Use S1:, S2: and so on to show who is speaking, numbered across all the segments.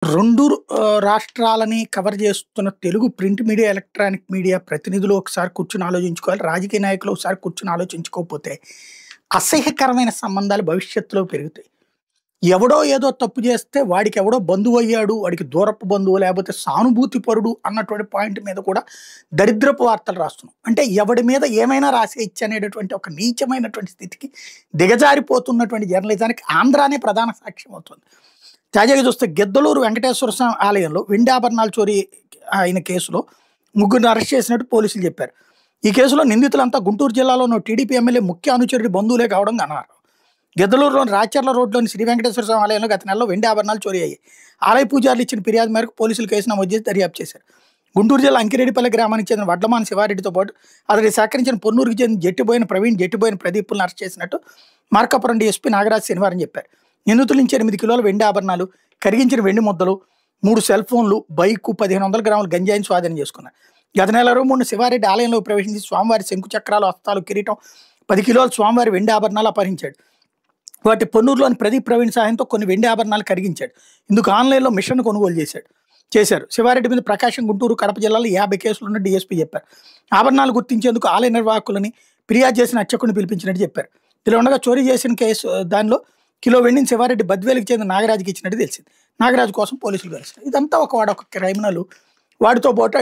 S1: 2 రాష్ట్రాలని cover చేస్తున్న Telugu print media, electronic media ప్రతినిధులు ఒకసారి కూర్చొని ఆలోచించుకోవాలి. రాజకీయ నాయకులు ఒకసారి కూర్చొని ఆలోచించుకోకపోతే అసహ్యకరమైన సంబంధాలు భవిష్యత్తులో పెరుగుతాయి. ఎవడో ఏదో తప్పు చేస్తే వాడికి ఎవడో బంధువయ్యాడు, వాడికి దూరపు బంధువు లేకపోతే సానుభూతి పరుడు అన్నటువంటి పాయింట్ మీద కూడా దరిద్రపు వార్తలు రాస్తున్నాం. అంటే ఎవడి మీద ఏమైనా రాసేయచ్చు అనేటటువంటి ఒక నీచమైనటువంటి స్థితికి దిగజారిపోతున్నటువంటి జర్నలిజానికి ఆంధ్రానే ప్రధాన సాక్ష్యం అవుతుంది. తాజాగా చూస్తే గిద్దలూరు వెంకటేశ్వర స్వామి ఆలయంలో వెండి ఆభరణాలు చోరీ అయిన కేసులో ముగ్గురిని అరెస్ట్ చేసినట్టు పోలీసులు చెప్పారు. ఈ కేసులో నిందితులంతా గుంటూరు జిల్లాలోని టీడీపీ ఎమ్మెల్యే ముఖ్య అనుచరుడి బంధువులే కావడం గమనార్హం. గిద్దలూరులోని రాచర్ల రోడ్లోని శ్రీ వెంకటేశ్వర స్వామి ఆలయంలో గత నెలలో వెండి ఆభరణాలు చోరీ అయ్యాయి. ఆలయ పూజారులు ఇచ్చిన ఫిర్యాదు మేరకు పోలీసులు కేసు నమోదు చేసి దర్యాప్తు చేశారు. గుంటూరు జిల్లా అంకిరెడ్డిపల్లి గ్రామానికి చెందిన వడ్లమాన శివారెడ్డితో పాటు అతడికి సహకరించిన పొన్నూరుకి చెందిన జట్టిబోయిన ప్రవీణ్, జట్టిబోయిన ప్రదీప్లను అరెస్ట్ చేసినట్టు మార్కాపురం డీఎస్పీ నాగరాజ్ శనివారం చెప్పారు. నిందితుల నుంచి 8 కిలోల వెండి ఆభరణాలు, కరిగించిన వెండి ముద్దలు, 3 సెల్ ఫోన్లు, బైకు, 1500 గ్రాముల గంజాయిని స్వాధీనం చేసుకున్నారు. గత నెల 23 శివారెడ్డి ఆలయంలో ప్రవేశించి స్వామివారి శంకు చక్రాలు, హస్తాలు, కిరీటం, 10 కిలోల స్వామివారి వెండి ఆభరణాలు అపహరించాడు. వాటి పొన్నూరులోని ప్రదీప్, ప్రవీణ్ సాయంతో కొన్ని వెండి ఆభరణాలు కరిగించాడు. ఇందుకు ఆన్లైన్లో మిషన్ కొనుగోలు చేశారు. శివారెడ్డి మీద ప్రకాశం, గుంటూరు, కడప జిల్లాలో 50 కేసులున్న డీఎస్పీ చెప్పారు. ఆభరణాలు గుర్తించేందుకు ఆలయ నిర్వాహకులని ఫిర్యాదు చేసిన అర్చకుడిని పిలిపించినట్టు చెప్పారు. ఇలా ఉండగా చోరీ చేసిన కేసు దానిలో కిలో వెండిని శివారెడ్డి బద్వేలుకి చెందిన నాగరాజుకి ఇచ్చినట్టు తెలిసింది. నాగరాజు కోసం పోలీసులు కలిసారు. ఇదంతా వాడు ఒక క్రైమినల్, వాడితో పాటు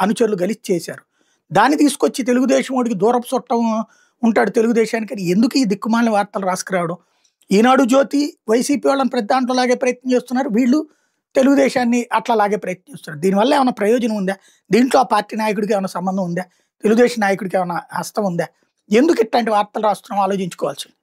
S1: అనుచరులు కలిసి చేశారు. దాన్ని తీసుకొచ్చి తెలుగుదేశం వాడికి దూరపు చుట్టం ఉంటాడు తెలుగుదేశానికి అని ఎందుకు ఈ దిక్కుమాలిన వార్తలు రాసుకురావడం? ఈనాడు జ్యోతి వైసీపీ వాళ్ళని ప్రతి దాంట్లో లాగే ప్రయత్నం చేస్తున్నారు, వీళ్ళు తెలుగుదేశాన్ని అట్లా లాగే ప్రయత్నం చేస్తున్నారు. దీనివల్ల ఏమైనా ప్రయోజనం ఉందా? దీంట్లో ఆ పార్టీ నాయకుడికి ఏమైనా సంబంధం ఉందా? తెలుగుదేశం నాయకుడికి ఏమైనా హస్తం ఉందా? ఎందుకు ఇట్లాంటి వార్తలు రాస్తున్నాం ఆలోచించుకోవాల్సింది.